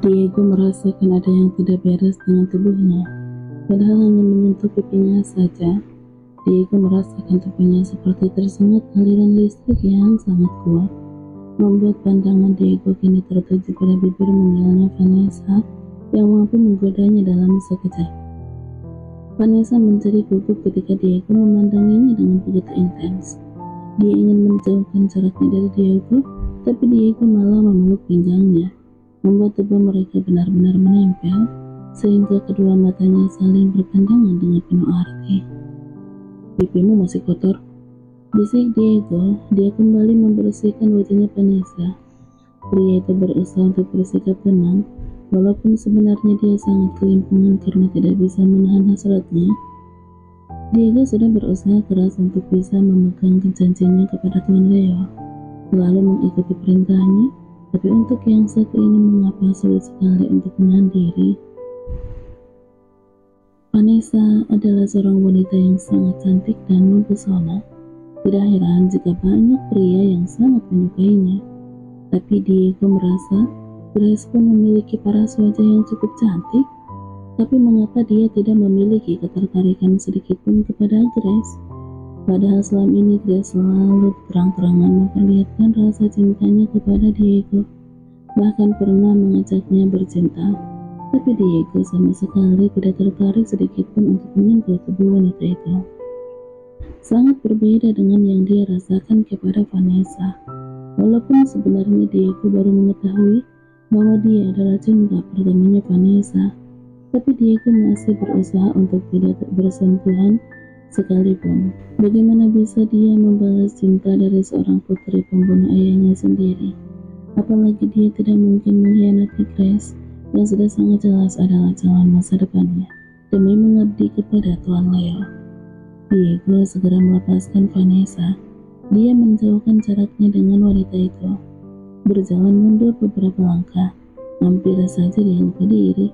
Diego merasakan ada yang tidak beres dengan tubuhnya. Padahal hanya menyentuh pipinya saja, Diego merasakan tubuhnya seperti tersengat aliran listrik yang sangat kuat, membuat pandangan Diego kini tertuju pada bibir mungilnya Vanessa yang mampu menggodanya dalam sekejap. Vanessa menjadi gugup ketika Diego memandanginya dengan begitu intens. Dia ingin menjauhkan jaraknya dari Diego, tapi Diego malah memeluk pinggangnya, membuat tubuh mereka benar-benar menempel, sehingga kedua matanya saling berpandangan dengan penuh arti. "Pipimu masih kotor," bisik Diego. Dia kembali membersihkan wajahnya Vanessa. Pria itu berusaha untuk bersikap tenang, walaupun sebenarnya dia sangat kelimpungan karena tidak bisa menahan hasratnya. Diego sudah berusaha keras untuk bisa memegang janjinya kepada Tuan Leo, selalu mengikuti perintahnya, tapi untuk yang satu ini mengapa sulit sekali untuk menahan diri. Vanessa adalah seorang wanita yang sangat cantik dan mempesona. Tidak heran jika banyak pria yang sangat menyukainya. Tapi Diego merasa Grace pun memiliki paras wajah yang cukup cantik. Tapi mengapa dia tidak memiliki ketertarikan sedikitpun kepada Grace? Padahal selama ini Grace selalu terang-terangan memperlihatkan rasa cintanya kepada Diego. Bahkan pernah mengajaknya bercinta. Tapi Diego sama sekali tidak tertarik sedikitpun untuk menyentuh tubuh wanita itu. Sangat berbeda dengan yang dia rasakan kepada Vanessa. Walaupun sebenarnya Diego baru mengetahui bahwa dia adalah cinta pertamanya Vanessa, tapi Diego masih berusaha untuk tidak bersentuhan sekalipun. Bagaimana bisa dia membalas cinta dari seorang putri pembunuh ayahnya sendiri? Apalagi dia tidak mungkin mengkhianati Grace yang sudah sangat jelas adalah calon masa depannya demi mengabdi kepada Tuan Leo. Diego segera melepaskan Vanessa. Dia menjauhkan jaraknya dengan wanita itu. Berjalan mundur beberapa langkah, hampir saja dia lupa diri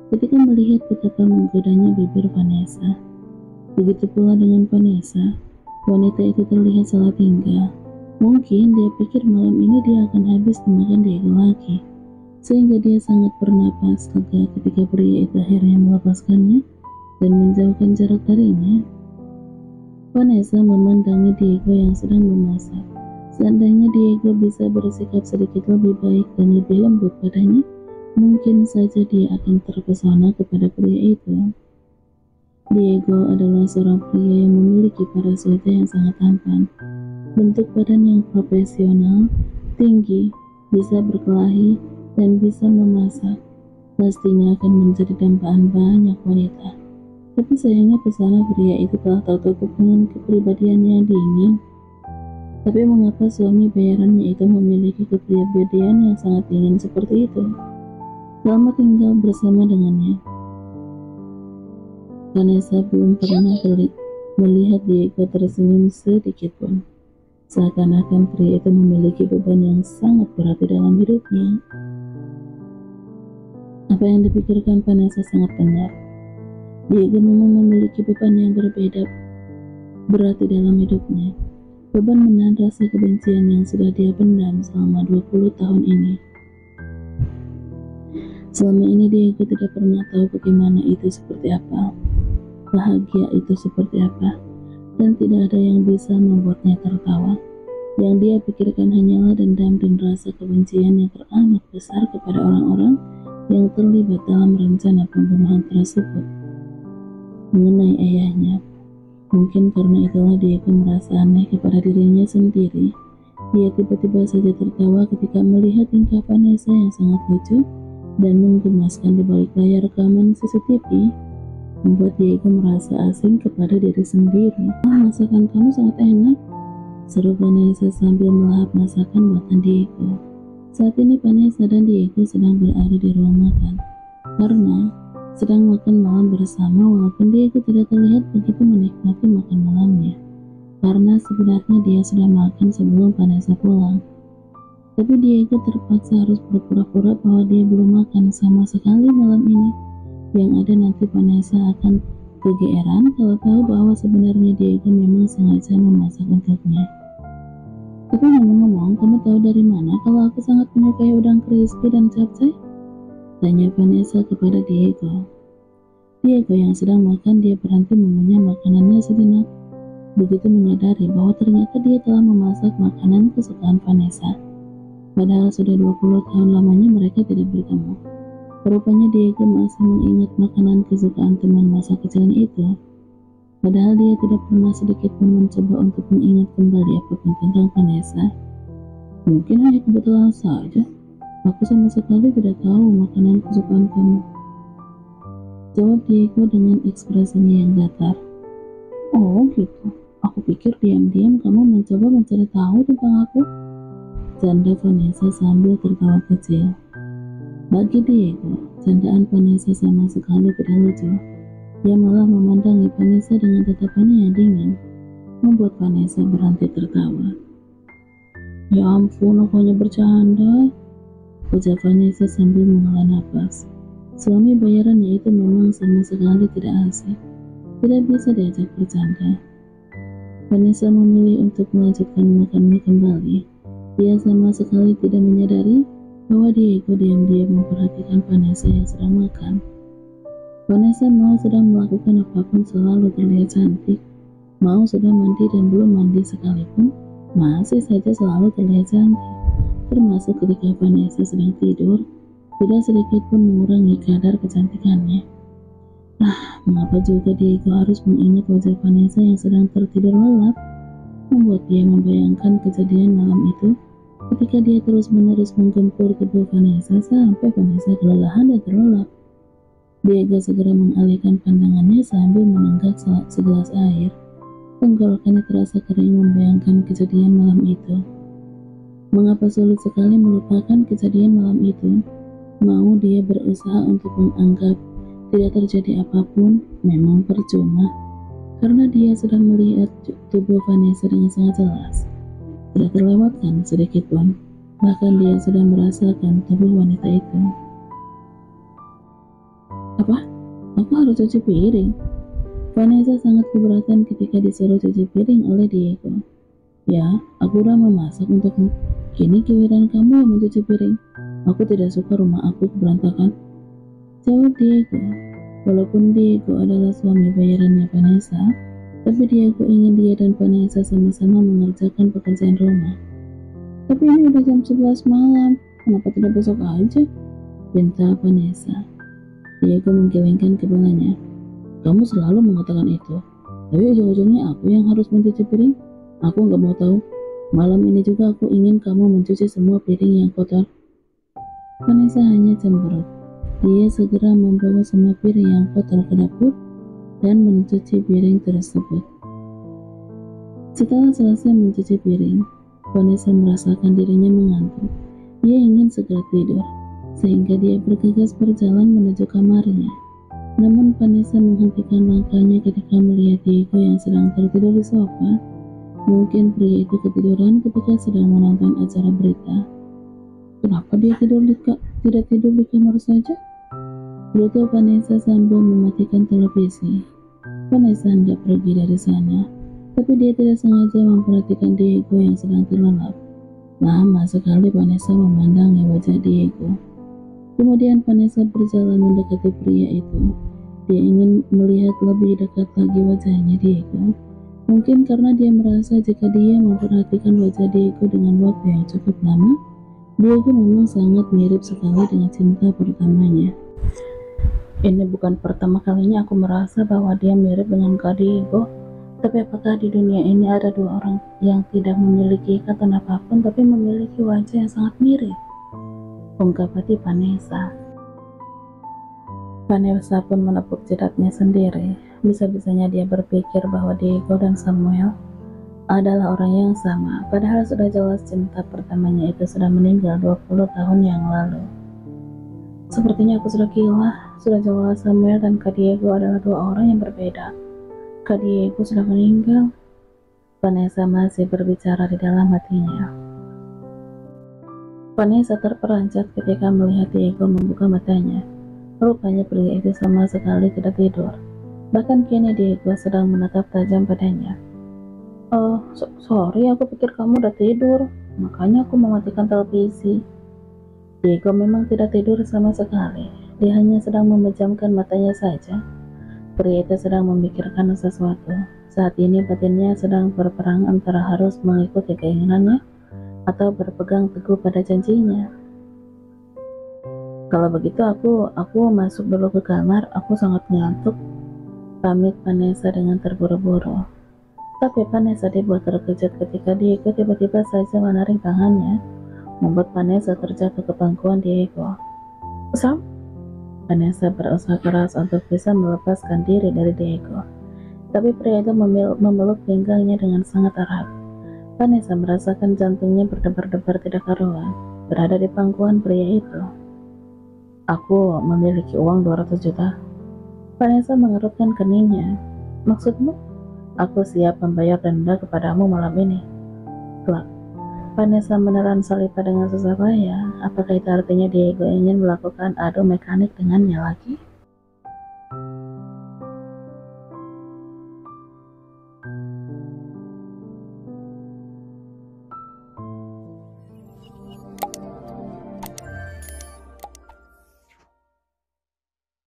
ketika melihat betapa menggodanya bibir Vanessa. Begitu pula dengan Vanessa, wanita itu terlihat salah tinggal. Mungkin dia pikir malam ini dia akan habis dimakan Diego lagi, sehingga dia sangat bernapas lega ketika pria itu akhirnya melepaskannya dan menjauhkan jarak darinya. Vanessa memandangi Diego yang sedang memasak. Seandainya Diego bisa bersikap sedikit lebih baik dan lebih lembut padanya, mungkin saja dia akan terpesona kepada pria itu. Diego adalah seorang pria yang memiliki paras wajah yang sangat tampan, bentuk badan yang profesional, tinggi, bisa berkelahi, dan bisa memasak. Pastinya akan menjadi dambaan banyak wanita. Tapi sayangnya pesona pria itu telah tertutup dengan kepribadiannya yang dingin. Tapi mengapa suami bayarannya itu memiliki kepribadian yang sangat dingin seperti itu? Selama tinggal bersama dengannya, Vanessa belum pernah melihat Diego tersenyum sedikit pun. Seakan-akan pria itu memiliki beban yang sangat berat di dalam hidupnya. Apa yang dipikirkan Vanessa sangat benar. Diego memang memiliki beban yang berbeda berat di dalam hidupnya. Beban menahan rasa kebencian yang sudah dia pendam selama 20 tahun ini. Selama ini Diego tidak pernah tahu bagaimana itu seperti apa, bahagia itu seperti apa, dan tidak ada yang bisa membuatnya tertawa. Yang dia pikirkan hanyalah dendam dan rasa kebencian yang teramat besar kepada orang-orang yang terlibat dalam rencana pembunuhan tersebut. Mengenai ayahnya, mungkin karena itulah Diego merasa aneh kepada dirinya sendiri. Dia tiba-tiba saja tertawa ketika melihat tingkah Vanessa yang sangat lucu dan menggemaskan di balik layar rekaman CCTV, membuat Diego merasa asing kepada diri sendiri. "Masakan kamu sangat enak," seru Vanessa sambil melahap masakan buatan Diego. Saat ini Vanessa dan Diego sedang berada di ruang makan karena sedang makan malam bersama, walaupun Diego tidak terlihat begitu menikmati makan malamnya karena sebenarnya dia sudah makan sebelum Vanessa pulang. Tapi Diego terpaksa harus berpura-pura bahwa dia belum makan sama sekali malam ini. Yang ada nanti Vanessa akan kegeeran kalau tahu bahwa sebenarnya Diego memang sengaja memasak untuknya. "Tapi ngomong-ngomong, kamu tahu dari mana kalau aku sangat menyukai udang crispy dan capcay?" Tanya Vanessa kepada Diego. Diego yang sedang makan, dia berhenti mengunyah makanannya sejenak. Begitu menyadari bahwa ternyata dia telah memasak makanan kesukaan Vanessa. Padahal sudah 20 tahun lamanya mereka tidak bertemu. Rupanya Diego masih mengingat makanan kesukaan teman masa kecilnya itu. Padahal dia tidak pernah sedikit pun mencoba untuk mengingat kembali apapun tentang Vanessa. Mungkin hanya kebetulan saja. Aku sama sekali tidak tahu makanan kesukaan kamu. Jawab Diego dengan ekspresinya yang datar. Oh gitu. Aku pikir diam-diam kamu mencoba mencari tahu tentang aku. Canda Vanessa sambil tertawa kecil. Bagi Diego, candaan Vanessa sama sekali tidak lucu. Dia malah memandangi Vanessa dengan tatapannya yang dingin, membuat Vanessa berhenti tertawa. Ya ampun, aku hanya bercanda, ujar Vanessa sambil menghela nafas. Suami bayarannya itu memang sama sekali tidak asik, tidak bisa diajak bercanda. Vanessa memilih untuk melanjutkan makanannya kembali. Dia sama sekali tidak menyadari bahwa Diego diam-diam memperhatikan Vanessa yang sedang makan. Vanessa mau sedang melakukan apapun selalu terlihat cantik. Mau sudah mandi dan belum mandi sekalipun, masih saja selalu terlihat cantik. Termasuk ketika Vanessa sedang tidur, tidak sedikit pun mengurangi kadar kecantikannya. Mengapa juga Diego harus mengingat wajah Vanessa yang sedang tertidur lelap? Membuat dia membayangkan kejadian malam itu ketika dia terus-menerus menggempur tubuh Vanessa sampai Vanessa kelelahan dan terlelap. Diego segera mengalihkan pandangannya sambil menenggak segelas air. Tenggorokannya terasa kering membayangkan kejadian malam itu. Mengapa sulit sekali melupakan kejadian malam itu? Mau dia berusaha untuk menganggap tidak terjadi apapun, memang percuma. Karena dia sudah melihat tubuh Vanessa dengan sangat jelas. Tidak terlewatkan sedikit pun. Bahkan dia sudah merasakan tubuh wanita itu. Apa? Aku harus cuci piring? Vanessa sangat keberatan ketika disuruh cuci piring oleh Diego. Ya, aku udah memasak untukmu. Kini giliran kamu yang mencuci piring. Aku tidak suka rumah aku berantakan. Jawab Diego. Walaupun Diego adalah suami bayarannya Vanessa, tapi Diego ingin dia dan Vanessa sama-sama mengerjakan pekerjaan rumah. Tapi ini udah jam 11 malam, kenapa tidak besok aja? Pinta Vanessa. Diego menggelengkan kepalanya. Kamu selalu mengatakan itu, tapi ujung-ujungnya aku yang harus mencuci piring. Aku nggak mau tahu. Malam ini juga aku ingin kamu mencuci semua piring yang kotor. Vanessa hanya cemberut. Dia segera membawa semua piring yang kotor ke dapur dan mencuci piring tersebut. Setelah selesai mencuci piring, Vanessa merasakan dirinya mengantuk. Dia ingin segera tidur, sehingga dia bergegas berjalan menuju kamarnya. Namun Vanessa menghentikan langkahnya ketika melihat Diego yang sedang tertidur di sofa. Mungkin pria itu ketiduran ketika sedang menonton acara berita. Kenapa dia tidak tidur di kamar saja? Gerutu Vanessa sambil mematikan televisi. Vanessa hendak pergi dari sana, tapi dia tidak sengaja memperhatikan Diego yang sedang terlelap. Lama sekali Vanessa memandangi wajah Diego. Kemudian Vanessa berjalan mendekati pria itu. Dia ingin melihat lebih dekat lagi wajahnya Diego. Mungkin karena dia merasa jika dia memperhatikan wajah Diego dengan waktu yang cukup lama, Diego memang sangat mirip sekali dengan cinta pertamanya. Ini bukan pertama kalinya aku merasa bahwa dia mirip dengan Kak Diego. Tapi apakah di dunia ini ada dua orang yang tidak memiliki ikatan apapun tapi memiliki wajah yang sangat mirip? Ungkap hati Vanessa. Vanessa pun menepuk jidatnya sendiri. Bisa-bisanya dia berpikir bahwa Diego dan Samuel adalah orang yang sama, padahal sudah jelas cinta pertamanya itu sudah meninggal 20 tahun yang lalu. Sepertinya aku sudah gila. Sudah jelas Samuel dan Kak Diego adalah dua orang yang berbeda. Kak Diego sudah meninggal. Vanessa masih berbicara di dalam hatinya. Vanessa terperanjat ketika melihat Diego membuka matanya. Rupanya pria itu sama sekali tidak tidur. Bahkan kini Diego sedang menatap tajam padanya. Sorry, aku pikir kamu udah tidur. Makanya aku mematikan televisi. Diego memang tidak tidur sama sekali. Dia hanya sedang memejamkan matanya saja. Pria itu sedang memikirkan sesuatu. Saat ini batinnya sedang berperang antara harus mengikuti keinginannya atau berpegang teguh pada janjinya. Kalau begitu aku masuk dulu ke kamar, aku sangat ngantuk, pamit Vanessa dengan terburu-buru. Tapi Vanessa dibuat terkejut ketika Diego tiba-tiba saja menarik tangannya, membuat Vanessa terjatuh ke pangkuan Diego. Sam? Vanessa berusaha keras untuk bisa melepaskan diri dari Diego, tapi pria itu memeluk pinggangnya dengan sangat erat. Vanessa merasakan jantungnya berdebar-debar tidak karuan, berada di pangkuan pria itu. Aku memiliki uang 200 juta. Vanessa mengerutkan keningnya. Maksudmu? Aku siap membayar denda kepadamu malam ini. Kelak, Vanessa menelan Saliva dengan susah payah. Apakah itu artinya Diego ingin melakukan adu mekanik dengannya lagi?